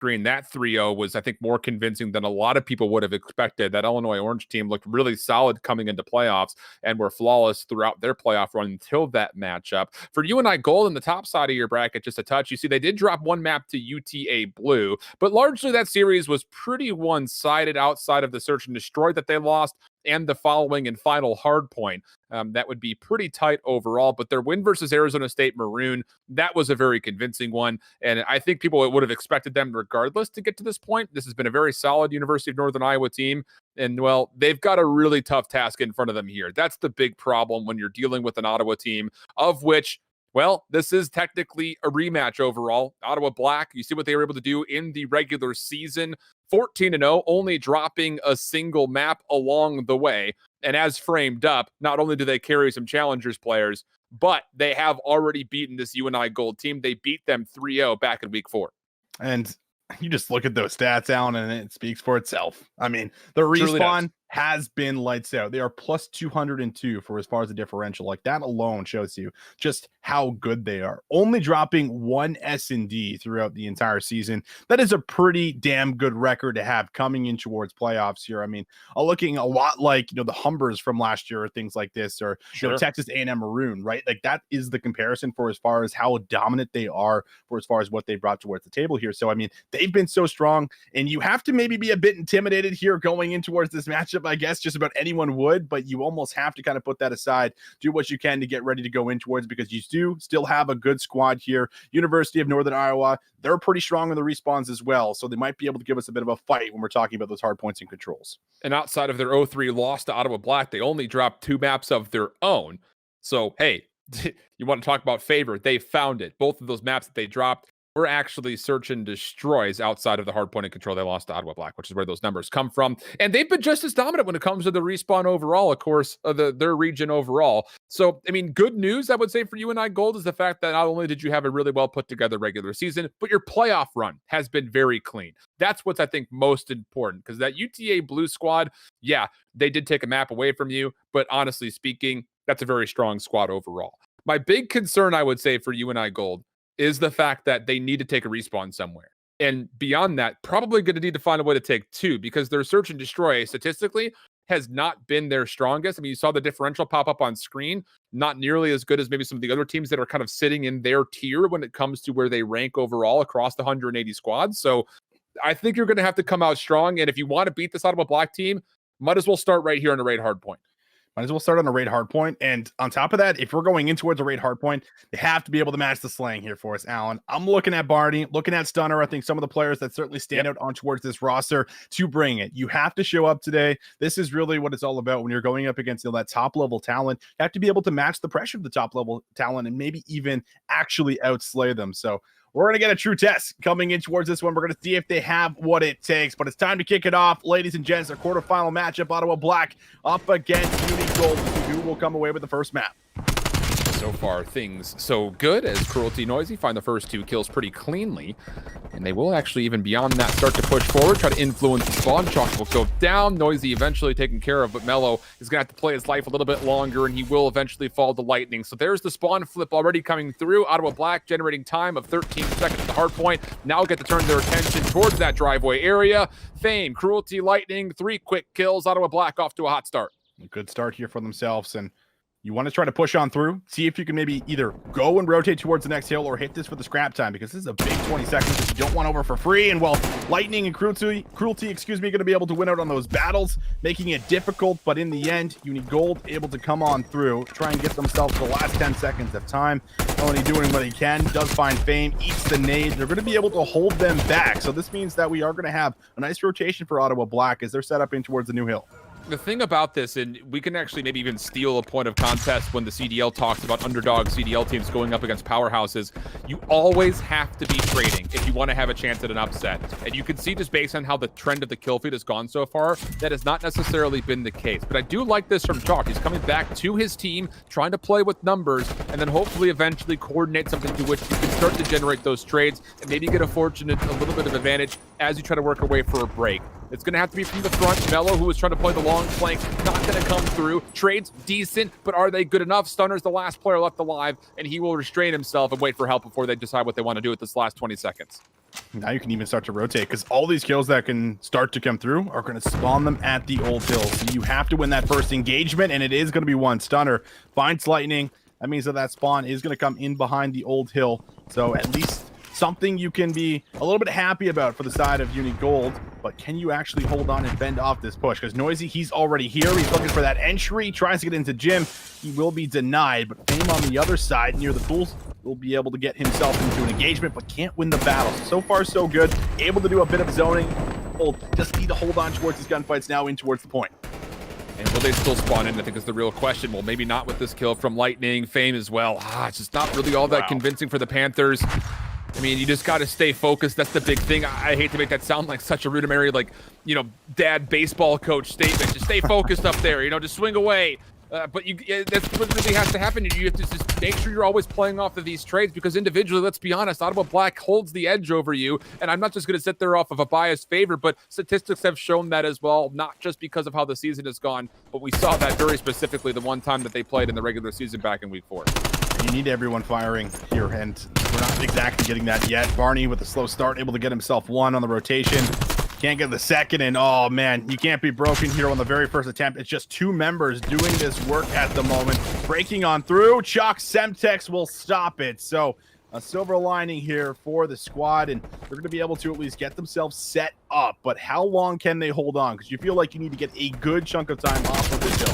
screen. That 3-0 was, I think, more convincing than a lot of people would have expected. That Illinois Orange team looked really solid coming into playoffs and were flawless throughout their playoff run until that matchup. For UNI Gold in the top side of your bracket, just a touch, you see they did drop one map to UTA Blue, but largely that series was pretty one-sided outside of the search and destroy that they lost and the following and final hard point. That would be pretty tight overall, but their win versus Arizona State Maroon, that was a very convincing one, and I think people would have expected them regardless to get to this point. This has been a very solid University of Northern Iowa team, and, well, they've got a really tough task in front of them here. That's the big problem when you're dealing with an Ottawa team, of which, well, this is technically a rematch overall. Ottawa Black, you see what they were able to do in the regular season, 14-0, only dropping a single map along the way. And as framed up, not only do they carry some Challengers players, but they have already beaten this UNI Gold team. They beat them 3-0 back in week 4. And you just look at those stats, Alan, and it speaks for itself. I mean, the respawn has been lights out. They are plus 202 for as far as the differential. Like, that alone shows you just how good they are. Only dropping one S&D throughout the entire season. That is a pretty damn good record to have coming in towards playoffs here. I mean, looking a lot like, the Humbers from last year or things like this, or Texas A&M Maroon, right? Like, that is the comparison for as far as how dominant they are for as far as what they brought towards the table here. So, I mean, they've been so strong, and you have to maybe be a bit intimidated here going in towards this matchup. I guess just about anyone would, but you almost have to kind of put that aside, do what you can to get ready to go in towards, because you do still have a good squad here. University of Northern Iowa, they're pretty strong in the respawns as well, so they might be able to give us a bit of a fight when we're talking about those hard points and controls. And outside of their 0-3 loss to Ottawa Black, they only dropped 2 maps of their own. So, hey, you want to talk about favor? They found it. Both of those maps that they dropped were actually search and destroys outside of the hard point and control they lost to Ottawa Black, which is where those numbers come from. And they've been just as dominant when it comes to the respawn overall, of course, their region overall. So, I mean, good news, I would say, for UNI Gold is the fact that not only did you have a really well put together regular season, but your playoff run has been very clean. That's what's, I think, most important, because that UTA Blue squad, yeah, they did take a map away from you, but honestly speaking, that's a very strong squad overall. My big concern, I would say, for UNI Gold is the fact that they need to take a respawn somewhere. And beyond that, probably going to need to find a way to take 2, because their search and destroy statistically has not been their strongest. I mean, you saw the differential pop up on screen, not nearly as good as maybe some of the other teams that are kind of sitting in their tier when it comes to where they rank overall across the 180 squads. So I think you're going to have to come out strong. And if you want to beat this Ottawa Black team, might as well start right here on the raid hard point. Might as well start on a raid hardpoint. And on top of that, if we're going in towards a raid hardpoint, they have to be able to match the slaying here for us, Alan. I'm looking at Barney, looking at Stunner. I think some of the players that certainly stand out on towards this roster to bring it. You have to show up today. This is really what it's all about when you're going up against that top level talent. You have to be able to match the pressure of the top level talent and maybe even actually outslay them. So we're going to get a true test coming in towards this one. We're going to see if they have what it takes, but it's time to kick it off. Ladies and gents, our quarterfinal matchup, Ottawa Black up against UNI Gold. Who will come away with the first map? So far, things so good as Cruelty Noisy find the first 2 kills pretty cleanly. And they will actually, even beyond that, start to push forward, try to influence the spawn. Chalk will go down. Noisy eventually taken care of, but Mello is going to have to play his life a little bit longer, and he will eventually fall to lightning. So there's the spawn flip already coming through. Ottawa Black generating time of 13 seconds at the hard point. Now get to turn their attention towards that driveway area. Fame, Cruelty, Lightning, 3 quick kills. Ottawa Black off to a hot start. A good start here for themselves, and you want to try to push on through, see if you can maybe either go and rotate towards the next hill or hit this for the scrap time, because this is a big 20 seconds that you don't want over for free. And well, Lightning and Cruelty, going to be able to win out on those battles, making it difficult. But in the end, UNI Gold able to come on through, try and get themselves the last 10 seconds of time. Only doing what he can, does find Fame, eats the nade. They're going to be able to hold them back. So this means that we are going to have a nice rotation for Ottawa Black as they're set up in towards the new hill. The thing about this, and we can actually maybe even steal a point of contest when the CDL talks about underdog CDL teams going up against powerhouses, you always have to be trading if you want to have a chance at an upset. And you can see just based on how the trend of the kill feed has gone so far, that has not necessarily been the case. But I do like this from Chalk. He's coming back to his team, trying to play with numbers, and then hopefully eventually coordinate something to which you can start to generate those trades and maybe get a little bit of advantage as you try to work away for a break. It's going to have to be from the front. Mello, who was trying to play the long flank, not going to come through. Trades, decent, but are they good enough? Stunner's the last player left alive, and he will restrain himself and wait for help before they decide what they want to do with this last 20 seconds. Now you can even start to rotate because all these kills that can start to come through are going to spawn them at the old hill. So you have to win that first engagement, and it is going to be one. Stunner finds Lightning. That means that spawn is going to come in behind the old hill. So at least something you can be a little bit happy about for the side of Uni Gold. But can you actually hold on and fend off this push? Because Noisy, he's already here. He's looking for that entry, tries to get into Jim. He will be denied, but Fame on the other side near the pools will be able to get himself into an engagement, but can't win the battle. So far, so good. Able to do a bit of zoning. Just need to hold on towards these gunfights now in towards the point. And will they still spawn in, I think is the real question. Well, maybe not with this kill from Lightning. Fame as well. It's just not really all that convincing for the Panthers. I mean, you just got to stay focused. That's the big thing. I hate to make that sound like such a rudimentary, like, you know, dad baseball coach statement. Just stay focused up there, you know, just swing away. But that's what really has to happen. You have to just make sure you're always playing off of these trades because individually, let's be honest, Ottawa Black holds the edge over you. And I'm not just going to sit there off of a biased favor, but statistics have shown that as well, not just because of how the season has gone, but we saw that very specifically the one time that they played in the regular season back in week 4. You need everyone firing here, and we're not exactly getting that yet. Barney with a slow start, able to get himself one on the rotation. Can't get the second, and oh man, you can't be broken here on the very first attempt. It's just 2 members doing this work at the moment. Breaking on through, Chalk Semtex will stop it. So a silver lining here for the squad, and they're going to be able to at least get themselves set up. But how long can they hold on? Because you feel like you need to get a good chunk of time off of this hill.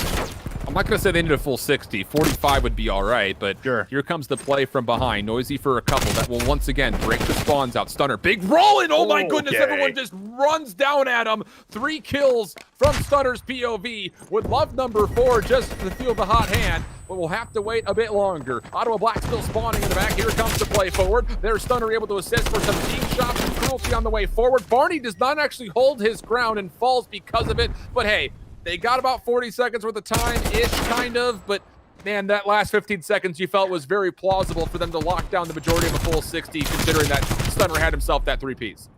I'm not going to say they need a full 60. 45 would be all right, but sure. Here comes the play from behind. Noisy for a couple. That will once again break the spawns out. Stunner. Big roll, and oh my goodness, everyone just runs down at him. 3 kills from Stunner's POV. Would love number 4 just to feel the hot hand, but we'll have to wait a bit longer. Ottawa Black still spawning in the back. Here comes the play forward. There's Stunner able to assist for some team shots and cruelty on the way forward. Barney does not actually hold his ground and falls because of it, but hey, they got about 40 seconds worth of time-ish, kind of, but man, that last 15 seconds you felt was very plausible for them to lock down the majority of a full 60, considering that Stunner had himself that 3-piece.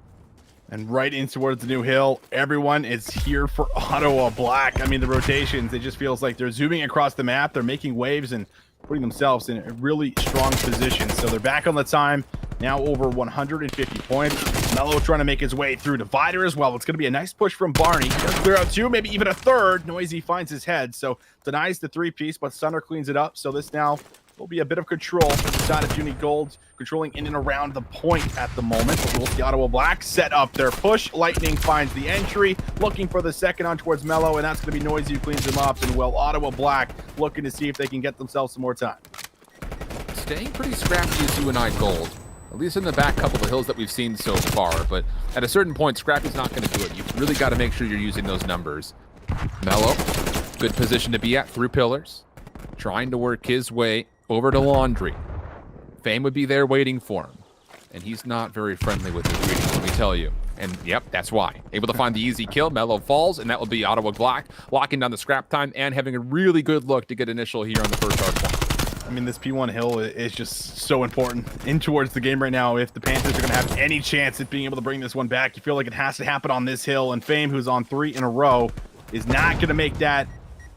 And right in towards the new hill, everyone is here for Ottawa Black. I mean, the rotations, it just feels like they're zooming across the map. They're making waves and putting themselves in a really strong position. So they're back on the time, now over 150 points. Mello trying to make his way through Divider as well. It's going to be a nice push from Barney. Does clear out 2, maybe even a 3rd. Noisy finds his head, so denies the 3-piece, but Stunner cleans it up. So this now will be a bit of control for the side of Uni Gold, controlling in and around the point at the moment. But we'll see Ottawa Black set up their push. Lightning finds the entry, looking for the second on towards Mello, and that's going to be Noisy who cleans him up. And well, Ottawa Black looking to see if they can get themselves some more time. Staying pretty scrappy as UNI Gold. At least in the back couple of hills that we've seen so far, but at a certain point, Scrappy's not going to do it. You've really got to make sure you're using those numbers. Mello, good position to be at through pillars, trying to work his way over to Laundry. Fame would be there waiting for him, and he's not very friendly with his reading, let me tell you. And yep, that's why. Able to find the easy kill, Mello falls, and that will be Ottawa Black, locking down the scrap time and having a really good look to get initial here on the first hard point. I mean, this P1 hill is just so important in towards the game right now. If the Panthers are going to have any chance at being able to bring this one back, you feel like it has to happen on this hill. And Fame, who's on 3 in a row, is not going to make that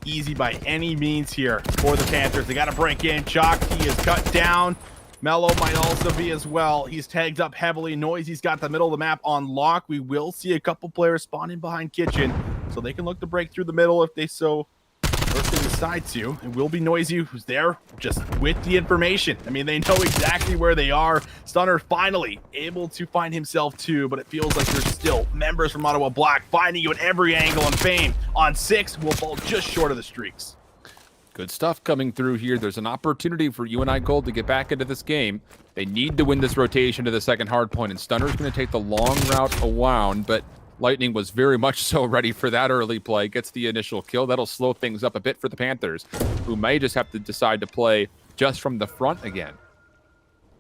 easy by any means here for the Panthers. They got to break in. Chalk, he is cut down. Mello might also be as well. He's tagged up heavily. Noisy's got the middle of the map on lock. We will see a couple players spawn in behind Kitchen, so they can look to break through the middle if they so decide to. It will be Noisy who's there just with the information. I mean, they know exactly where they are. Stunner finally able to find himself too, but it feels like there's still members from Ottawa Black finding you at every angle, and Fame on 6 will fall just short of the streaks. Good stuff coming through here. There's an opportunity for UNI Gold to get back into this game. They need to win this rotation to the second hard point, and Stunner's going to take the long route around, but Lightning was very much so ready for that early play. Gets the initial kill. That'll slow things up a bit for the Panthers, who may just have to decide to play just from the front again.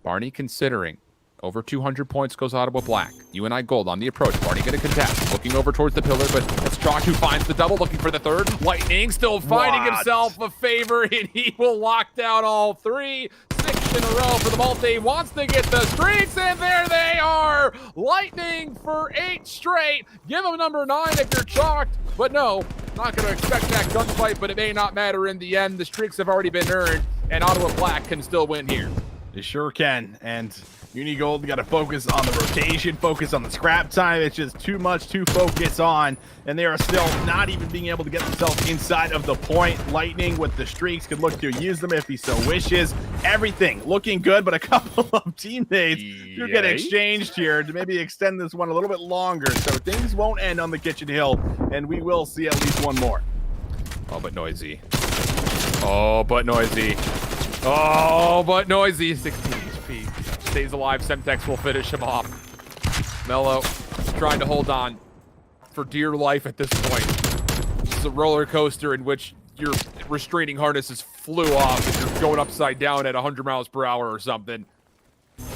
Barney considering. Over 200 points goes Ottawa Black. UNI Gold on the approach. Barney going to contest. Looking over towards the pillar, but it's Chalk who finds the double, looking for the 3rd. Lightning still finding himself a favor, and he will lock down all 3. 6 in a row for the multi. Wants to get the streaks, and there they are. Lightning for 8 straight. Give him number 9 if you're chalked. But no, not going to expect that gunfight, but it may not matter in the end. The streaks have already been earned, and Ottawa Black can still win here. They sure can, and Uni Gold got to focus on the rotation, focus on the scrap time. It's just too much to focus on, and they are still not even being able to get themselves inside of the point. Lightning with the streaks could look to use them if he so wishes. Everything looking good, but a couple of teammates do get exchanged here to maybe extend this one a little bit longer, so things won't end on the kitchen hill, and we will see at least one more. Oh, but noisy. Oh, but noisy. Oh, but noisy. 16 HP. Stays alive. Semtex will finish him off. Mellow trying to hold on for dear life at this point. This is a roller coaster in which your restraining harnesses flew off and you're going upside down at 100 miles per hour or something.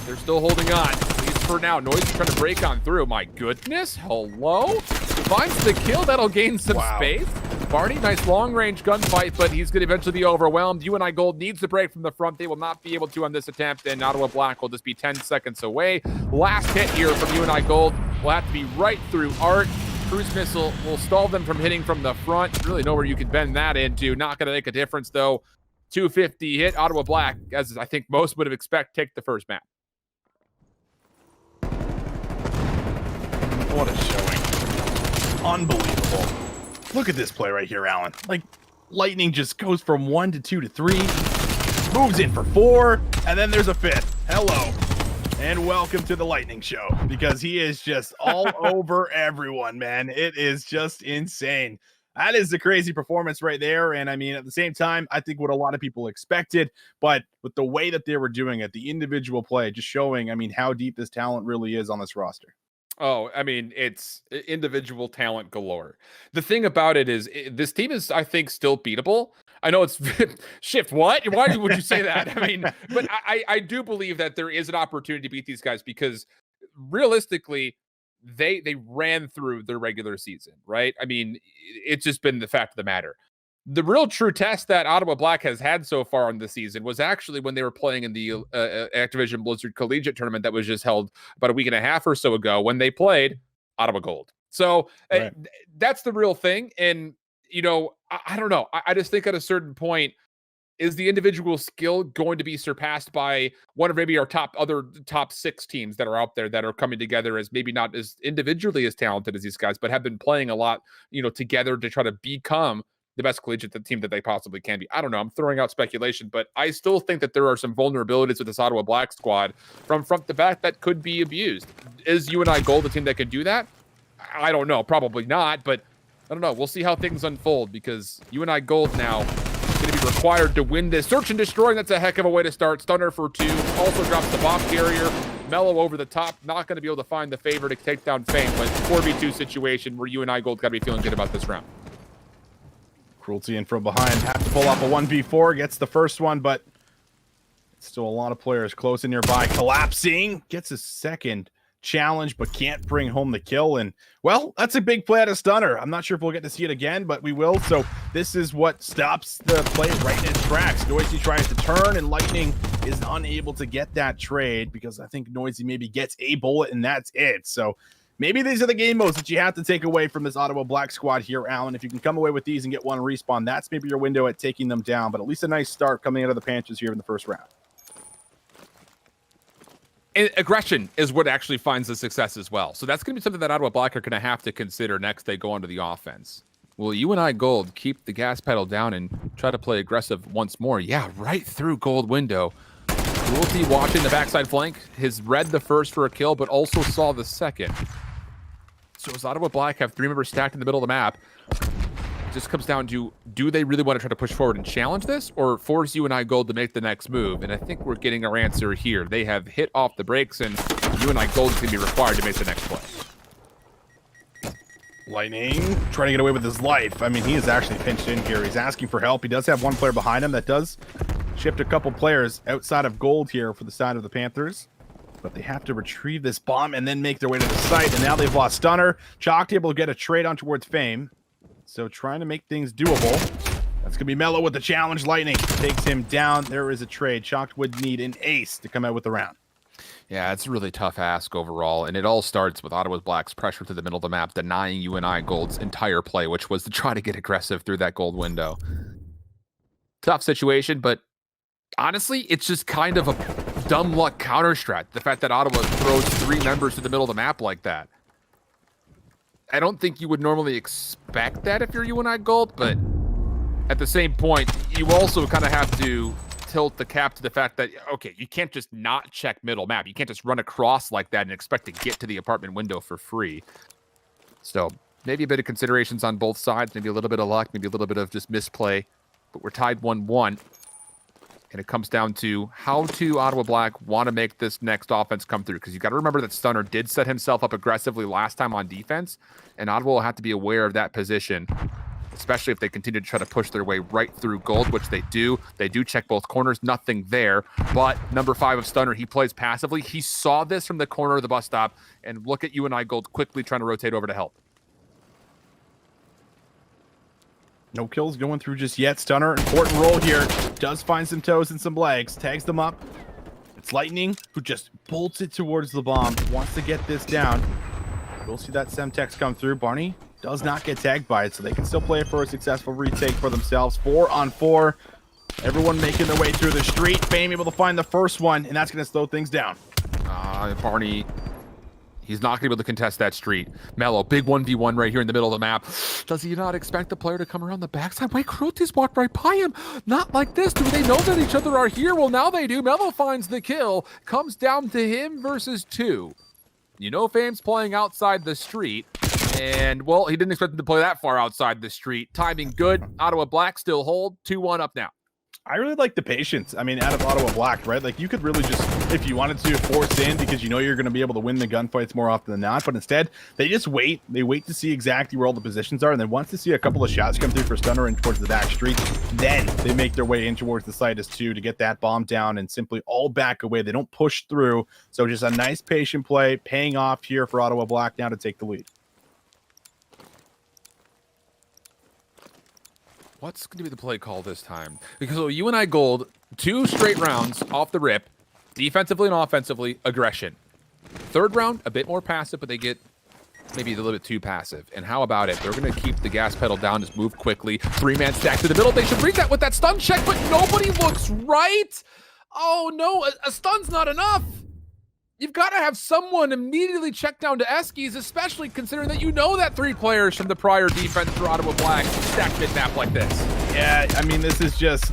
They're still holding on, at least for now. Noisy trying to break on through. My goodness. Hello? Finds the kill. That'll gain some space. Barney, nice long-range gunfight, but he's going to eventually be overwhelmed. UNI Gold needs to break from the front. They will not be able to on this attempt, and Ottawa Black will just be 10 seconds away. Last hit here from UNI Gold will have to be right through Art. Cruise missile will stall them from hitting from the front. Really nowhere you can bend that into. Not going to make a difference, though. 250 hit. Ottawa Black, as I think most would have expected, take the first map. What a showing. Unbelievable. Look at this play right here, Alan. Like, Lightning just goes from 1 to 2 to 3, moves in for 4, and then there's a 5th. Hello, and welcome to the Lightning Show, because he is just all over everyone, man. It is just insane. That is a crazy performance right there, and I mean, at the same time, I think what a lot of people expected, but with the way that they were doing it, the individual play, just showing, I mean, how deep this talent really is on this roster. Oh, I mean, it's individual talent galore. The thing about it is, this team is, I think, still beatable. I know it's shift. What? Why would you say that? I mean, but I do believe that there is an opportunity to beat these guys because realistically, they ran through their regular season, right? I mean, it's just been the fact of the matter. The real true test that Ottawa Black has had so far in the season was actually when they were playing in the Activision Blizzard Collegiate Tournament that was just held about a week and a half or so ago when they played Ottawa Gold. So that's the real thing. And, you know, I don't know. I just think at a certain point, is the individual skill going to be surpassed by one of maybe our top 6 teams that are out there that are coming together as maybe not as individually as talented as these guys, but have been playing a lot, you know, together to try to become the best collegiate team that they possibly can be. I don't know. I'm throwing out speculation, but I still think that there are some vulnerabilities with this Ottawa Black squad from front to back that could be abused. Is UNI Gold the team that can do that? I don't know. Probably not, but I don't know. We'll see how things unfold because UNI Gold now is going to be required to win this. Search and destroy, that's a heck of a way to start. Stunner for 2. Also drops the bomb carrier. Mellow over the top. Not going to be able to find the favor to take down Fame, but 4v2 situation where UNI Gold got to be feeling good about this round. Cruelty in from behind, have to pull off a 1v4, gets the first one, but still a lot of players close and nearby. Collapsing, gets a second challenge, but can't bring home the kill. And, well, that's a big play out of Stunner. I'm not sure if we'll get to see it again, but we will. So this is what stops the play right in its tracks. Noisy tries to turn, and Lightning is unable to get that trade because I think Noisy maybe gets a bullet, and that's it. So maybe these are the game modes that you have to take away from this Ottawa Black squad here, Alan. If you can come away with these and get one respawn, that's maybe your window at taking them down. But at least a nice start coming out of the Panthers here in the first round. And aggression is what actually finds the success as well. So that's going to be something that Ottawa Black are going to have to consider next they go onto the offense. Will UNI Gold keep the gas pedal down and try to play aggressive once more? Yeah, right through Gold window. Cruelty watching the backside flank. Has read the first for a kill, but also saw the second. So as Ottawa Black have 3 members stacked in the middle of the map, it just comes down to, do they really want to try to push forward and challenge this, or force UNI Gold to make the next move? And I think we're getting our answer here. They have hit off the brakes, and UNI Gold is going to be required to make the next play. Lightning trying to get away with his life. I mean, he is actually pinched in here. He's asking for help. He does have one player behind him that does shift a couple players outside of Gold here for the side of the Panthers. But they have to retrieve this bomb and then make their way to the site. And now they've lost Stunner. Chalk able to get a trade on towards Fame. So trying to make things doable. That's going to be Mellow with the challenge. Lightning takes him down. There is a trade. Chalk would need an ace to come out with the round. Yeah, it's a really tough ask overall, and it all starts with Ottawa Black's pressure to the middle of the map, denying UNI Gold's entire play, which was to try to get aggressive through that Gold window. Tough situation, but honestly, it's just kind of a dumb luck counter strat. The fact that Ottawa throws 3 members to the middle of the map like that. I don't think you would normally expect that if you're UNI Gold, but at the same point, you also kind of have to tilt the cap to the fact that, okay, you can't just not check middle map. You can't just run across like that and expect to get to the apartment window for free. So maybe a bit of considerations on both sides, maybe a little bit of luck, maybe a little bit of just misplay, but we're tied 1-1. And it comes down to how do Ottawa Black want to make this next offense come through? Because you got to remember that Stunner did set himself up aggressively last time on defense, and Ottawa will have to be aware of that position, especially if they continue to try to push their way right through gold, which they do. They do check both corners, nothing there. But number 5 of Stunner, he plays passively. He saw this from the corner of the bus stop, and look at UNI Gold quickly trying to rotate over to help. No kills going through just yet. Stunner, important role here. Does find some toes and some legs. Tags them up. It's Lightning, who just bolts it towards the bomb. Wants to get this down. We'll see that Semtex come through. Barney does not get tagged by it, so they can still play it for a successful retake for themselves. 4-on-4. Everyone making their way through the street. Fame able to find the first one, and that's going to slow things down. Barney, he's not going to be able to contest that street. Mello, big 1v1 right here in the middle of the map. Does he not expect the player to come around the backside? Wait, Krotis walked right by him. Not like this. Do they know that each other are here? Well, now they do. Mello finds the kill. Comes down to him versus 2. You know Fame's playing outside the street. And, well, he didn't expect him to play that far outside the street. Timing good. Ottawa Black still hold. 2-1 up now. I really like the patience. I mean, out of Ottawa Black, right? Like, you could really just, if you wanted to, force in because you know you're going to be able to win the gunfights more often than not. But instead, they just wait. They wait to see exactly where all the positions are. And then once they see a couple of shots come through for Stunner and towards the back street, then they make their way in towards the site as 2 to get that bomb down and simply all back away. They don't push through. So just a nice patient play paying off here for Ottawa Black now to take the lead. What's going to be the play call this time? Because UNI Gold, 2 straight rounds off the rip, defensively and offensively, aggression. 3rd round, a bit more passive, but they get maybe a little bit too passive. And how about it? They're going to keep the gas pedal down, just move quickly. 3-man stack to the middle. They should read that with that stun check, but nobody looks right. Oh, no, a stun's not enough. You've got to have someone immediately check down to Eskies, especially considering that you know that 3 players from the prior defense for Ottawa Black stack mid-map like this. Yeah, I mean, this is just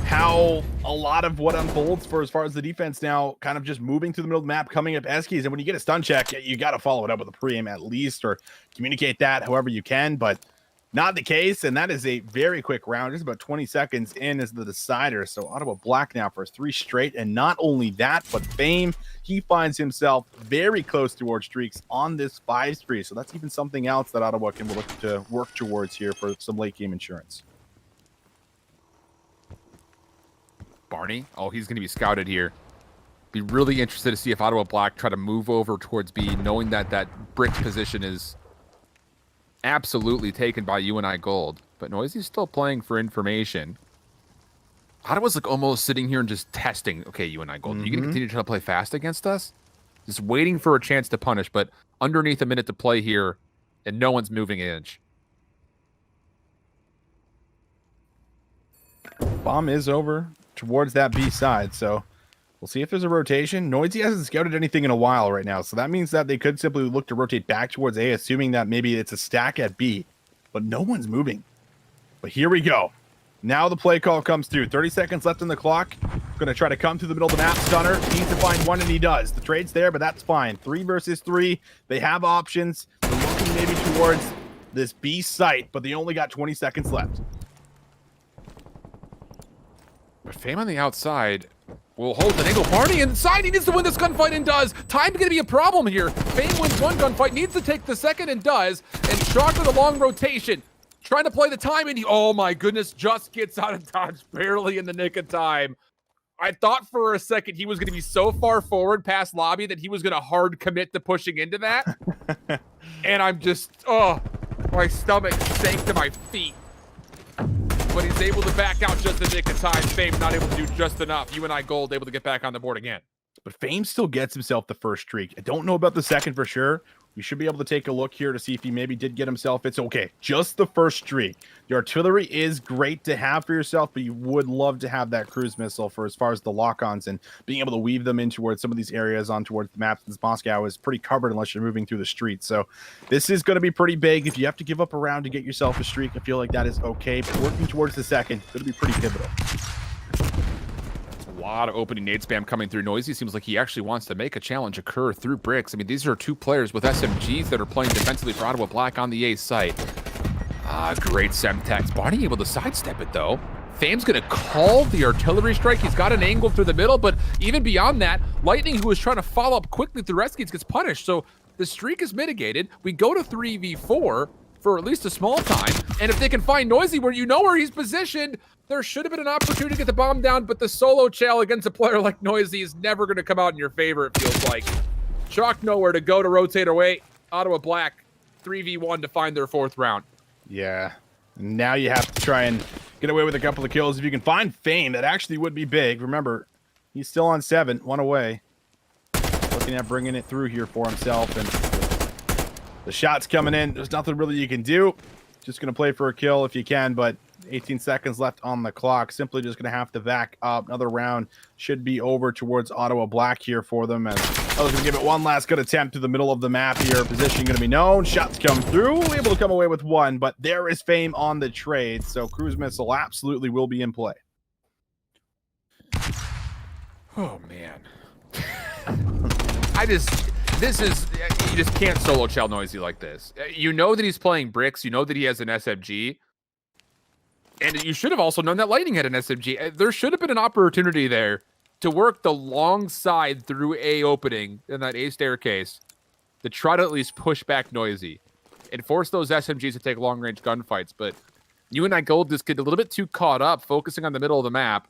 how a lot of what unfolds for as far as the defense now kind of just moving through the middle of the map, coming up Eskies. And when you get a stun check, you got to follow it up with a pre-aim at least or communicate that however you can. But not the case, and that is a very quick round. Just about 20 seconds in is the decider. So Ottawa Black now for 3 straight, and not only that, but Fame, he finds himself very close towards streaks on this 5 streak. So that's even something else that Ottawa can look to work towards here for some late game insurance. Barney, oh, he's going to be scouted here. Be really interested to see if Ottawa Black try to move over towards B, knowing that that brick position is absolutely taken by UNI Gold, but Noisy's still playing for information. Ottawa's like almost sitting here and just testing. Okay, UNI Gold, are you going to continue to try to play fast against us? Just waiting for a chance to punish, but underneath a minute to play here, and no one's moving an inch. Bomb is over towards that B side, so we'll see if there's a rotation. Noisy hasn't scouted anything in a while right now, so that means that they could simply look to rotate back towards A, assuming that maybe it's a stack at B, but no one's moving. But here we go. Now the play call comes through. 30 seconds left on the clock. Going to try to come through the middle of the map. Stunner needs to find one, and he does. The trade's there, but that's fine. 3 versus 3. They have options. They're looking maybe towards this B site, but they only got 20 seconds left. But Fame on the outside will hold an angle. Barney inside. He needs to win this gunfight and does. Time's going to be a problem here. Fame wins 1 gunfight, needs to take the 2nd and does. And Shark with a long rotation. Trying to play the time, and he, oh my goodness, just gets out of dodge barely in the nick of time. I thought for a second he was going to be so far forward past lobby that he was going to hard commit to pushing into that. And I'm just, oh, my stomach sank to my feet. But he's able to back out just in the nick of time. Fame not able to do just enough. UNI Gold able to get back on the board again. but Fame still gets himself the first streak. I don't know about the second for sure. We should be able to take a look here to see if he maybe did get himself. It's okay. Just the first streak. The artillery is great to have for yourself, but you would love to have that cruise missile for as far as the lock-ons and being able to weave them in towards some of these areas on towards the map, since Moscow is pretty covered unless you're moving through the streets. So this is going to be pretty big. If you have to give up a round to get yourself a streak, I feel like that is okay. But working towards the second, going to be pretty pivotal. A lot of opening nade spam coming through. Noisy seems like he actually wants to make a challenge occur through bricks. I mean, these are two players with SMGs that are playing defensively for Ottawa Black on the A site. Great Semtex. Barney able to sidestep it, though. Fame's going to call the artillery strike. He's got an angle through the middle, but even beyond that, Lightning, who was trying to follow up quickly through rescues, gets punished. So the streak is mitigated. We go to 3v4 for at least a small time, and if they can find Noisy where you know where he's positioned, there should have been an opportunity to get the bomb down, but the solo chal against a player like Noisy is never going to come out in your favor, it feels like. Chalk nowhere to go to rotate away. Ottawa Black 3v1 to find their fourth round. Yeah. Now you have to try and get away with a couple of kills. If you can find Fame, that actually would be big. Remember, he's still on 7, 1 away. Looking at bringing it through here for himself, and the shot's coming in. There's nothing really you can do. Just going to play for a kill if you can, but 18 seconds left on the clock. Simply just going to have to back up. Another round should be over towards Ottawa Black here for them. And I was going to give it one last good attempt to the middle of the map here. Position going to be known. Shots come through. Able to come away with one, but there is Fame on the trade. So cruise missile absolutely will be in play. Oh, man. You just can't solo chal Noisy like this. You know that he's playing bricks. You know that he has an SMG. And you should have also known that Lightning had an SMG. There should have been an opportunity there to work the long side through A opening in that A staircase to try to at least push back Noisy and force those SMGs to take long-range gunfights. But UNI Gold just get a little bit too caught up focusing on the middle of the map.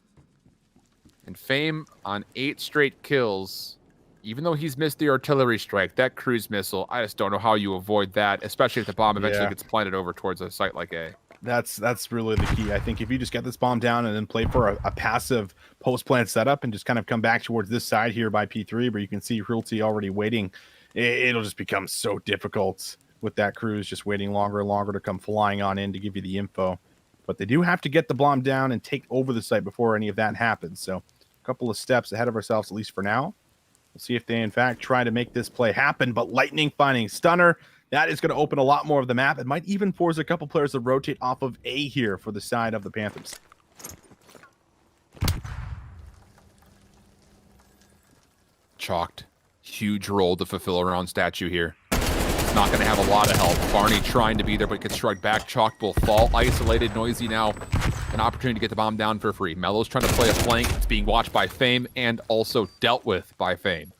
And Fame on 8 straight kills. Even though he's missed the artillery strike, that cruise missile, I just don't know how you avoid that, especially if the bomb eventually gets planted over towards a site like A. That's really the key. I think if you just get this bomb down and then play for a passive post-plant setup and just kind of come back towards this side here by P3 where you can see Realty already waiting, it'll just become so difficult with that cruise just waiting longer and longer to come flying on in to give you the info. But they do have to get the bomb down and take over the site before any of that happens. So a couple of steps ahead of ourselves, at least for now. We'll see if they, in fact, try to make this play happen. But Lightning finding Stunner, that is going to open a lot more of the map. It might even force a couple players to rotate off of A here for the side of the Panthers. Chalked. Huge role to fulfill around statue here. It's not going to have a lot of help. Barney trying to be there, but gets shrugged back. Chalk will fall. Isolated. Noisy now. An opportunity to get the bomb down for free. Mello's trying to play a flank. It's being watched by Fame and also dealt with by Fame.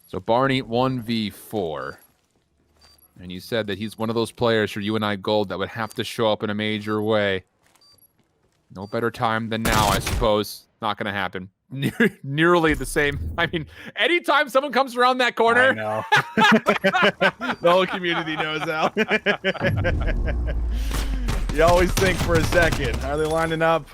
So Barney 1v4. And you said that he's one of those players for UNI Gold that would have to show up in a major way. No better time than now, I suppose. Not going to happen. Nearly the same. I mean, anytime someone comes around that corner. I know. The whole community knows how. You always think for a second, are they lining up?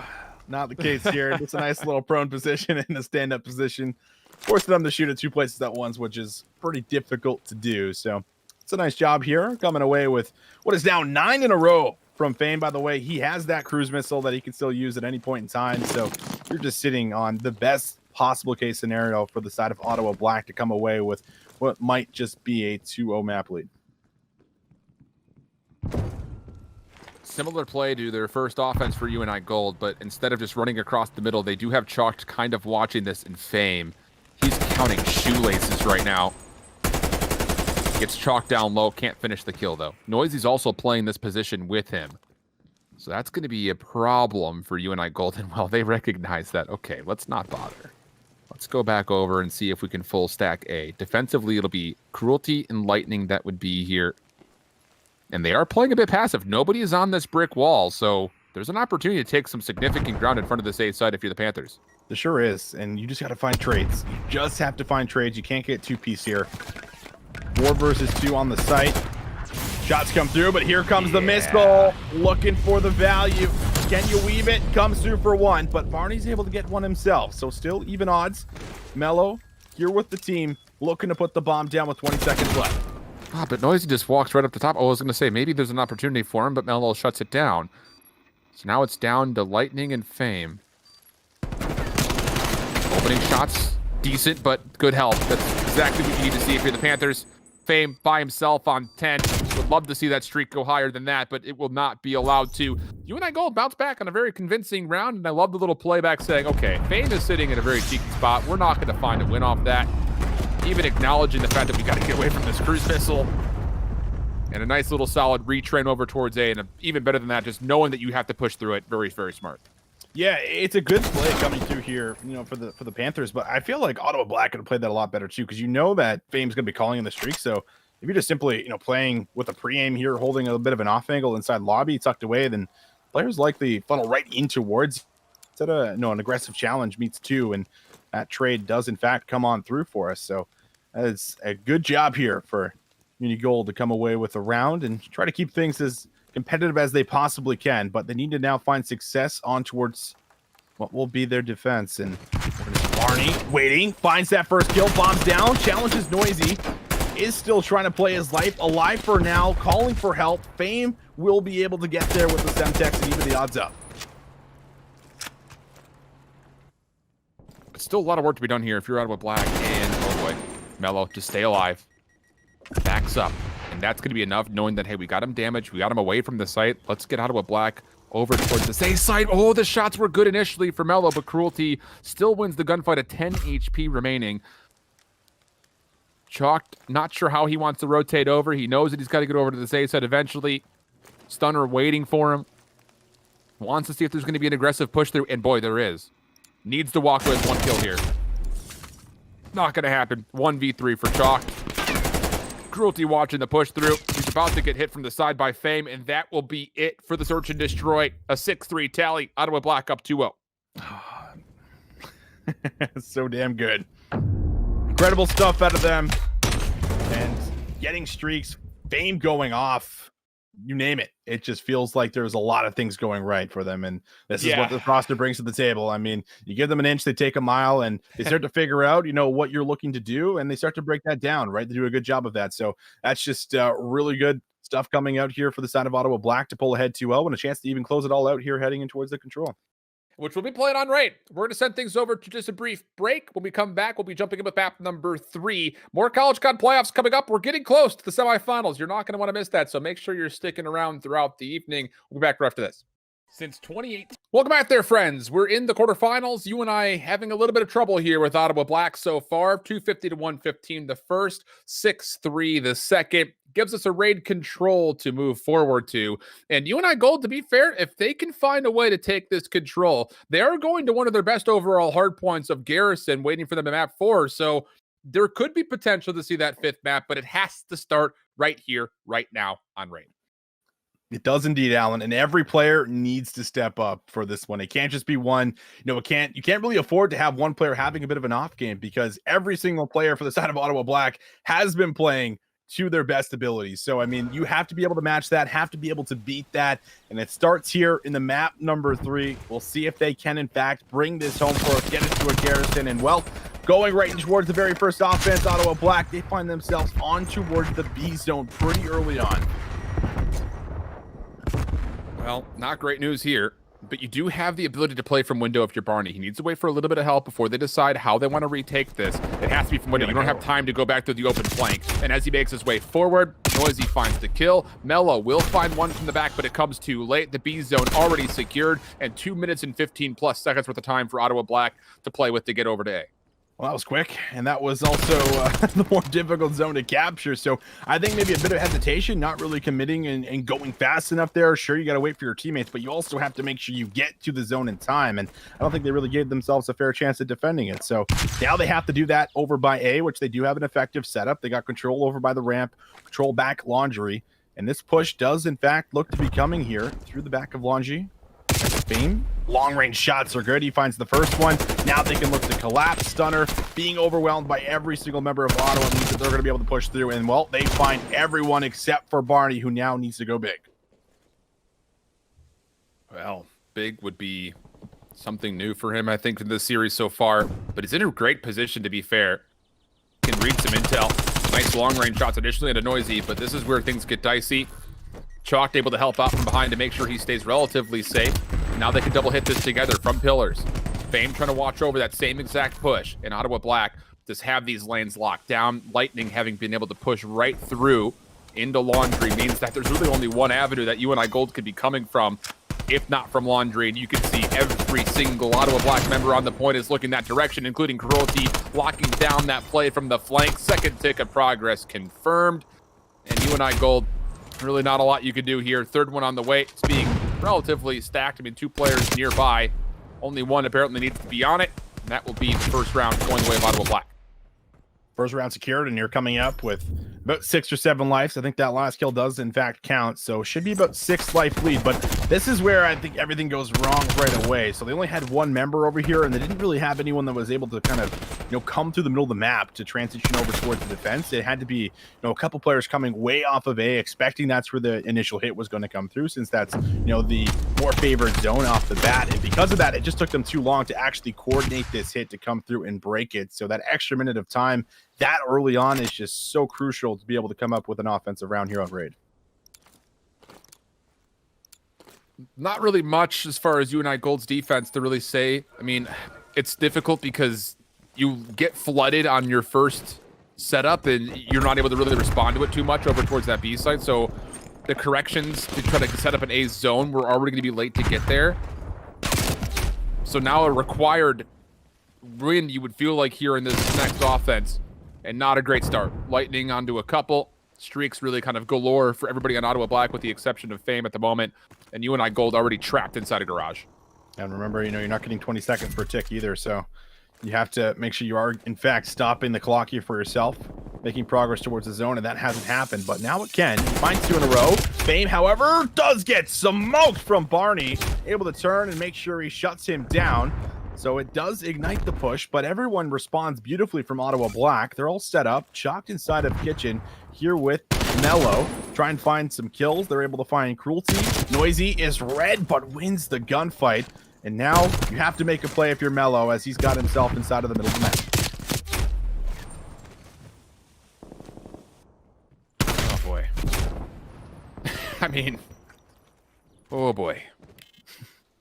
Not the case here. It's a nice little prone position and a stand-up position. Forcing them to shoot at 2 places at once, which is pretty difficult to do. So it's a nice job here, coming away with what is now 9 in a row from Fame. By the way, he has that cruise missile that he can still use at any point in time. So you're just sitting on the best possible case scenario for the side of Ottawa Black to come away with what might just be a 2-0 map lead. Similar play to their first offense for UNI Gold, but instead of just running across the middle, they do have Chalk kind of watching this in Fame. He's counting shoelaces right now. Gets Chalk down low, can't finish the kill though. Noisy's also playing this position with him. So that's going to be a problem for UNI Gold. And well, they recognize that. Okay, let's not bother. Let's go back over and see if we can full stack A. Defensively, it'll be Cruelty and Lightning that would be here. And they are playing a bit passive. Nobody is on this brick wall, so there's an opportunity to take some significant ground in front of this A side if you're the Panthers. There sure is, and you just got to find trades. You just have to find trades. You can't get 2-piece here. 4 versus 2 on the site. Shots come through, but here comes the missile. Looking for the value. Can you weave it? Comes through for 1, but Barney's able to get one himself. So still even odds. Mello here with the team, looking to put the bomb down with 20 seconds left. Ah, but Noisy just walks right up the top. Oh, I was going to say, maybe there's an opportunity for him, but Mello shuts it down. So now it's down to Lightning and Fame. Opening shots, decent, but good help. That's exactly what you need to see if you're the Panthers. Fame by himself on 10. Would love to see that streak go higher than that, but it will not be allowed to. UNI Gold bounce back on a very convincing round, and I love the little playback saying, okay, Fame is sitting in a very cheeky spot. We're not going to find a win off that. Even acknowledging the fact that we got to get away from this cruise missile. And a nice little solid retrain over towards A, and even better than that, just knowing that you have to push through it. Very, very smart. Yeah, it's a good play coming through here, for the Panthers, but I feel like Ottawa Black could have played that a lot better too, because that Fame's going to be calling in the streak. So if you're just simply, playing with a pre-aim here, holding a bit of an off angle inside lobby, tucked away, then players likely funnel right in towards instead of an aggressive challenge meets 2, and that trade does in fact come on through for us. So that is a good job here for Uni Gold to come away with a round and try to keep things as competitive as they possibly can, but they need to now find success on towards what will be their defense. And Barney waiting, finds that first kill, bombs down, challenges Noisy, is still trying to play his life, alive for now, calling for help. Fame will be able to get there with the Semtex and even the odds up. It's still a lot of work to be done here if you're Ottawa Black, and oh boy, Mello to stay alive. Backs up, and that's going to be enough, knowing that, hey, we got him damaged, we got him away from the site. Let's get Ottawa Black over towards the safe side. Oh, the shots were good initially for Mello, but Cruelty still wins the gunfight at 10 HP remaining. Chalked, not sure how he wants to rotate over. He knows that he's got to get over to the safe side eventually. Stunner waiting for him. Wants to see if there's going to be an aggressive push through, and boy, there is. Needs to walk with 1 kill here. Not going to happen. 1v3 for Chalk. Cruelty watching the push through. He's about to get hit from the side by Fame, and that will be it for the search and destroy. A 6-3 tally. Ottawa Black up 2-0. So damn good. Incredible stuff out of them. And getting streaks, Fame going off. You name it. It just feels like there's a lot of things going right for them. And this is what the roster brings to the table. I mean, you give them an inch, they take a mile, and they start to figure out, what you're looking to do, and they start to break that down, right? They do a good job of that. So that's just really good stuff coming out here for the side of Ottawa Black to pull ahead 2-0 and a chance to even close it all out here heading in towards the control. Which will be played on right. We're going to send things over to just a brief break. When we come back, we'll be jumping in with map number 3. More College Con playoffs coming up. We're getting close to the semifinals. You're not going to want to miss that, so make sure you're sticking around throughout the evening. We'll be back right after this. Since 2018. Welcome back there, friends. We're in the quarterfinals. UNI having a little bit of trouble here with Ottawa Black so far. 250 to 115 the first, 6-3 the second. Gives us a raid control to move forward to. And UNI Gold, to be fair, if they can find a way to take this control, they are going to one of their best overall hard points of Garrison, waiting for them at map 4. So there could be potential to see that 5th map, but it has to start right here, right now on raid. It does indeed, Alan, and every player needs to step up for this one. It can't just be one. You can't really afford to have one player having a bit of an off game, because every single player for the side of Ottawa Black has been playing to their best abilities. So, I mean, you have to be able to match that, have to be able to beat that, and it starts here in the map number 3. We'll see if they can, in fact, bring this home for us, get it to a Garrison, and, well, going right towards the very first offense, Ottawa Black, they find themselves on towards the B zone pretty early on. Well, not great news here, but you do have the ability to play from window if you're Barney. He needs to wait for a little bit of help before they decide how they want to retake this. It has to be from window. You don't have time to go back to the open flank. And as he makes his way forward, Noisy finds the kill. Mello will find one from the back, but it comes too late. The B zone already secured, and 2 minutes and 15 plus seconds worth of time for Ottawa Black to play with to get over to A. Well, that was quick, and that was also the more difficult zone to capture. So I think maybe a bit of hesitation, not really committing and going fast enough there. Sure, you got to wait for your teammates, but you also have to make sure you get to the zone in time. And I don't think they really gave themselves a fair chance at defending it. So now they have to do that over by A, which they do have an effective setup. They got control over by the ramp, control back Laundry. And this push does, in fact, look to be coming here through the back of Laundry. Fame. Long-range shots are good. He finds the first one. Now they can look to collapse. Stunner being overwhelmed by every single member of Ottawa means that they're going to be able to push through. And, well, they find everyone except for Barney, who now needs to go big. Well, big would be something new for him, I think, in this series so far. But he's in a great position, to be fair. can read some intel. Nice long-range shots initially into Noisy, but this is where things get dicey. Chalk able to help out from behind to make sure he stays relatively safe. Now they can double hit this together from pillars. Fame trying to watch over that same exact push, and Ottawa Black just have these lanes locked down. Lightning having been able to push right through into Laundry means that there's really only one avenue that UNI Gold could be coming from, if not from Laundry. And you can see every single Ottawa Black member on the point is looking that direction, including Cruelty locking down that play from the flank. Second tick of progress confirmed. And UNI Gold, really not a lot you could do here. Third one on the way. It's being relatively stacked. I mean, 2 players nearby. Only one apparently needs to be on it. And that will be the first round going the way of Ottawa Black. First round secured, and you're coming up with about 6 or 7 lives. I think that last kill does in fact count, so should be about 6 life lead. But this is where I think everything goes wrong right away. So they only had 1 member over here, and they didn't really have anyone that was able to kind of, come through the middle of the map to transition over towards the defense. It had to be, a couple players coming way off of A, expecting that's where the initial hit was going to come through, since that's, the more favored zone off the bat. And because of that, it just took them too long to actually coordinate this hit to come through and break it. So that extra minute of time that early on is just so crucial to be able to come up with an offensive round here on Raid. Not really much as far as UNI Gold's defense to really say. I mean, it's difficult because you get flooded on your first setup and you're not able to really respond to it too much over towards that B side. So the corrections to try to set up an A zone were already going to be late to get there. So now a required win, you would feel like, here in this next offense. And not a great start. Lightning onto a couple. Streaks really kind of galore for everybody on Ottawa Black with the exception of Fame at the moment. And UNI Gold already trapped inside a garage. And remember, you're not getting 20 seconds per tick either. So you have to make sure you are, in fact, stopping the clock here for yourself, making progress towards the zone. And that hasn't happened, but now it can. He finds 2 in a row. Fame, however, does get smoked from Barney. Able to turn and make sure he shuts him down. So it does ignite the push, but everyone responds beautifully from Ottawa Black. They're all set up, chalked inside of Kitchen here with Mello. Try and find some kills. They're able to find Cruelty. Noisy is red, but wins the gunfight. And now you have to make a play if you're Mello, as he's got himself inside of the middle of the map. Oh, boy. I mean, oh, boy.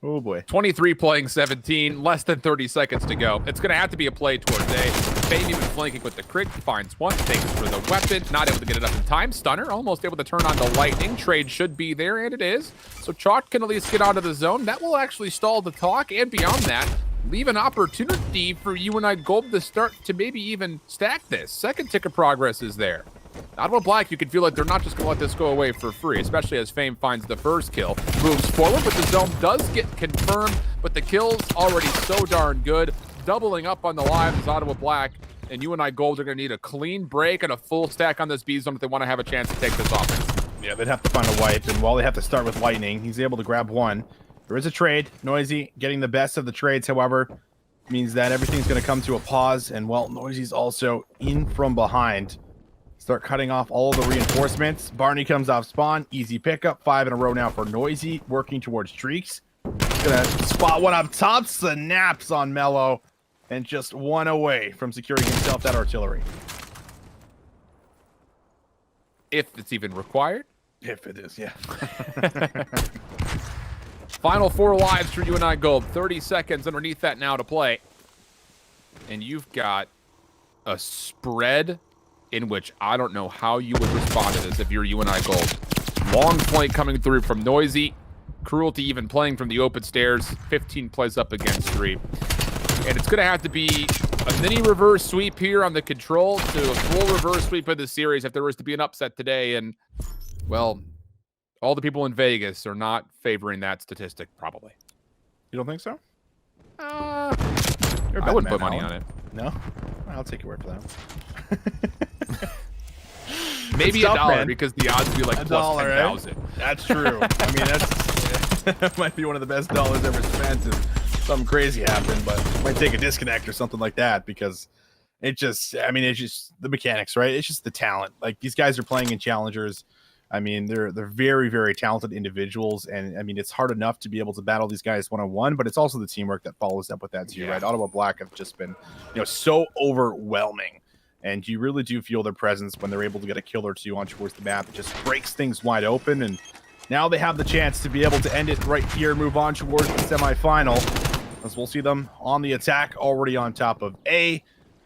Oh boy. 23 playing 17, less than 30 seconds to go. It's going to have to be a play towards A. Fame even flanking with the crit, finds one, takes for the weapon, not able to get it up in time. Stunner almost able to turn on the Lightning. Trade should be there, and it is. So Chalk can at least get onto the zone. That will actually stall the talk, and beyond that, leave an opportunity for UNI Gold to start to maybe even stack this. Second tick of progress is there. Ottawa Black, you can feel like they're not just going to let this go away for free, especially as Fame finds the first kill. Moves forward, but the zone does get confirmed, but the kill's already so darn good. Doubling up on the lives is Ottawa Black, and UNI Gold are going to need a clean break and a full stack on this B zone if they want to have a chance to take this offense. Yeah, they'd have to find a wipe, and while they have to start with Lightning, he's able to grab one. There is a trade. Noisy getting the best of the trades, however, means that everything's going to come to a pause, and well, Noisy's also in from behind. Start cutting off all of the reinforcements. Barney comes off spawn. Easy pickup. 5 in a row now for Noisy. Working towards Streaks. Gonna spot one up top. Snaps on Mello. And just 1 away from securing himself that artillery. If it's even required. If it is, yeah. Final 4 lives for UNI Gold. 30 seconds underneath that now to play. And you've got a spread in which I don't know how you would respond to this if you're UNI Gold. Long flank coming through from Noisy. Cruelty even playing from the open stairs. 15 plays up against 3. And it's going to have to be a mini reverse sweep here on the control to a full reverse sweep of the series if there was to be an upset today. And, well, all the people in Vegas are not favoring that statistic, probably. You don't think so? I wouldn't put money on it. No? I'll take your word for that. Maybe tough, $1 man. Because the odds would be like $1, plus 10,000. Right? That's true. I mean, that might be one of the best dollars ever spent if something crazy happened, but might take a disconnect or something like that because it's just the mechanics, right? It's just the talent. Like, these guys are playing in challengers. I mean, they're very, very talented individuals, and I mean, it's hard enough to be able to battle these guys one-on-one, but it's also the teamwork that follows up with that too, right? Ottawa Black have just been, so overwhelming And you really do feel their presence when they're able to get a kill or two on towards the map. It just breaks things wide open, and now they have the chance to be able to end it right here, move on towards the semifinal, as we'll see them on the attack already on top of A.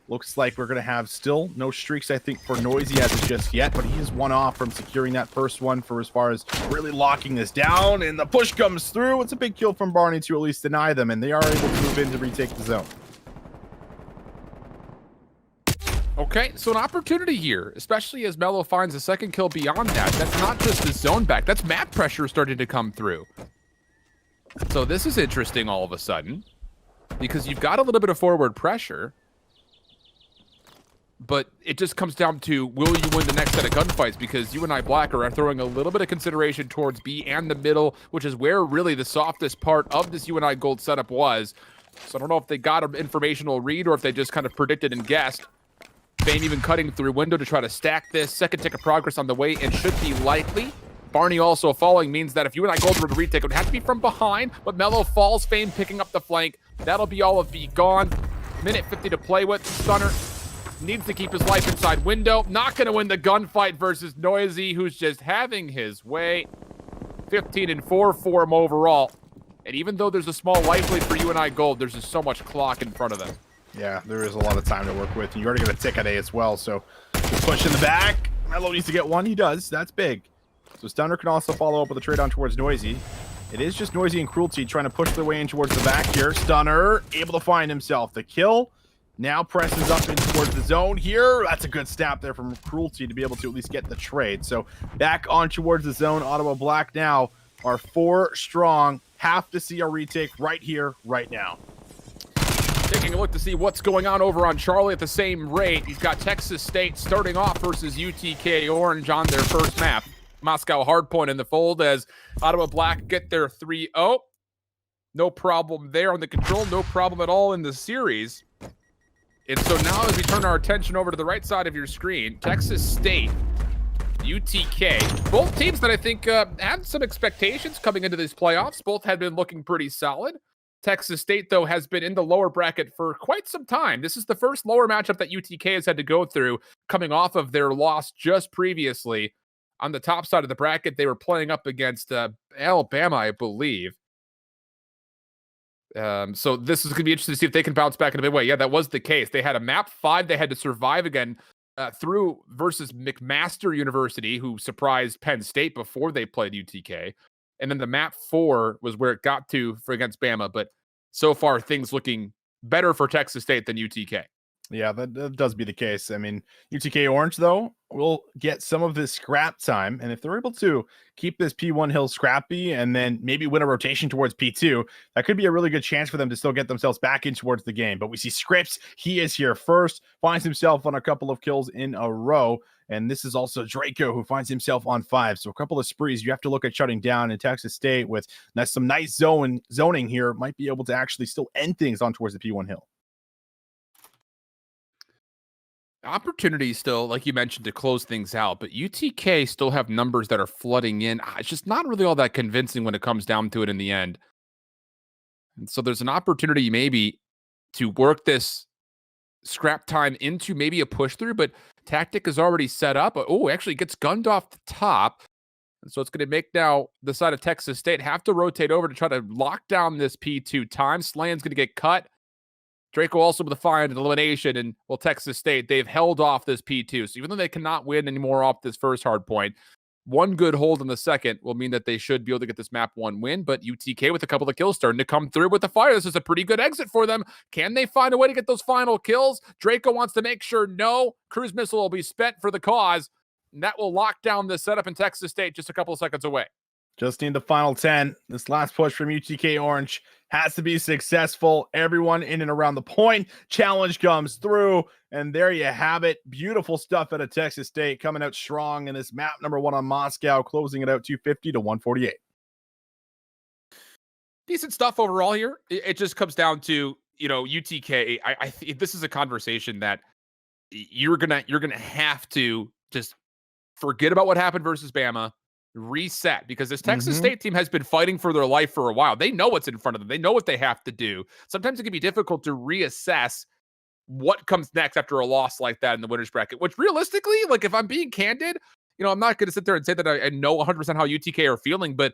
Looks like we're going to have still no streaks, I think, for Noisy as of just yet, but he is one off from securing that first one for as far as really locking this down, and the push comes through. It's a big kill from Barney to at least deny them, and they are able to move in to retake the zone. Okay, so an opportunity here, especially as Mello finds a second kill beyond that. That's not just the zone back, that's map pressure starting to come through. So this is interesting all of a sudden, because you've got a little bit of forward pressure, but it just comes down to, will you win the next set of gunfights? Because UNI Black are throwing a little bit of consideration towards B and the middle, which is where really the softest part of this UNI Gold setup was. So I don't know if they got an informational read or if they just kind of predicted and guessed. Bane even cutting through window to try to stack this. Second tick of progress on the way and should be likely. Barney also falling means that if UNI Gold were to retake, it would have to be from behind, but Mello falls, Fame picking up the flank. That'll be all of B gone. Minute 50 to play with. Stunner needs to keep his life inside window. Not going to win the gunfight versus Noisy, who's just having his way. 15-4 for him overall. And even though there's a small life lead for UNI Gold, there's just so much clock in front of them. Yeah, there is a lot of time to work with. You already got a tick at A as well, so just push in the back. Mello needs to get one. He does. That's big. So Stunner can also follow up with a trade on towards Noisy. It is just Noisy and Cruelty trying to push their way in towards the back here. Stunner able to find himself the kill. Now presses up in towards the zone here. That's a good snap there from Cruelty to be able to at least get the trade. So back on towards the zone. Ottawa Black now are 4 strong. Have to see a retake right here, right now. Taking a look to see what's going on over on Charlie at the same rate. He's got Texas State starting off versus UTK Orange on their first map. Moscow hardpoint in the fold as Ottawa Black get their 3-0. No problem there on the control. No problem at all in the series. And so now as we turn our attention over to the right side of your screen, Texas State, UTK, both teams that I think had some expectations coming into these playoffs. Both had been looking pretty solid. Texas State, though, has been in the lower bracket for quite some time. This is the first lower matchup that UTK has had to go through coming off of their loss just previously. On the top side of the bracket, they were playing up against Alabama, I believe. So this is going to be interesting to see if they can bounce back in a big way. Yeah, that was the case. They had a map 5 they had to survive again through versus McMaster University, who surprised Penn State before they played UTK. And then the map 4 was where it got to for against Bama. But so far, things looking better for Texas State than UTK. Yeah, that does be the case. I mean, UTK Orange, though, will get some of this scrap time. And if they're able to keep this P1 hill scrappy and then maybe win a rotation towards P2, that could be a really good chance for them to still get themselves back in towards the game. But we see Scripps. He is here first, finds himself on a couple of kills in a row. And this is also Draco, who finds himself on 5. So a couple of sprees you have to look at shutting down in Texas State with some nice zoning here. Might be able to actually still end things on towards the P1 hill. Opportunity still, like you mentioned, to close things out, but UTK still have numbers that are flooding in. It's just not really all that convincing when it comes down to it in the end. And so there's an opportunity maybe to work this scrap time into maybe a push through, but tactic is already set up. Oh, actually gets gunned off the top. And so it's going to make now the side of Texas State have to rotate over to try to lock down this P2 time. Slan's going to get cut. Draco also with a find an elimination, and well, Texas State, they've held off this P2. So even though they cannot win anymore off this first hard point, one good hold in the second will mean that they should be able to get this map 1 win. But UTK with a couple of kills starting to come through with the fire. This is a pretty good exit for them. Can they find a way to get those final kills? Draco wants to make sure no. Cruise missile will be spent for the cause. And that will lock down the setup in Texas State just a couple of seconds away. Just need the final 10. This last push from UTK Orange has to be successful. Everyone in and around the point. Challenge comes through, and there you have it. Beautiful stuff out of Texas State, coming out strong in this map number 1 on Moscow, closing it out 250 to 148. Decent stuff overall here. It just comes down to, UTK. I think this is a conversation that you're gonna have to just forget about what happened versus Bama. Reset, because this Texas State team has been fighting for their life for a while. They know what's in front of them. They know what they have to do. Sometimes it can be difficult to reassess what comes next after a loss like that in the winners bracket, which realistically, like if I'm being candid, I'm not going to sit there and say that I know 100% how UTK are feeling, but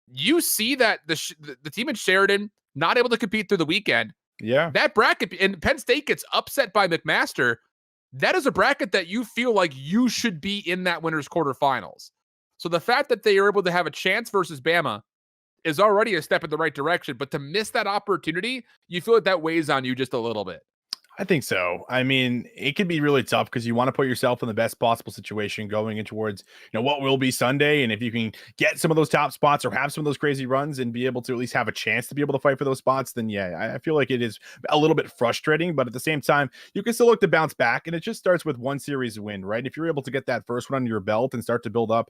you see that the team in Sheridan not able to compete through the weekend. Yeah. That bracket, and Penn State gets upset by McMaster. That is a bracket that you feel like you should be in that winners quarterfinals. So the fact that they are able to have a chance versus Bama is already a step in the right direction, but to miss that opportunity, you feel like that weighs on you just a little bit. I think so. I mean, it can be really tough because you want to put yourself in the best possible situation going in towards, what will be Sunday. And if you can get some of those top spots or have some of those crazy runs and be able to at least have a chance to be able to fight for those spots, then yeah, I feel like it is a little bit frustrating, but at the same time, you can still look to bounce back. And it just starts with one series win, right? If you're able to get that first one under your belt and start to build up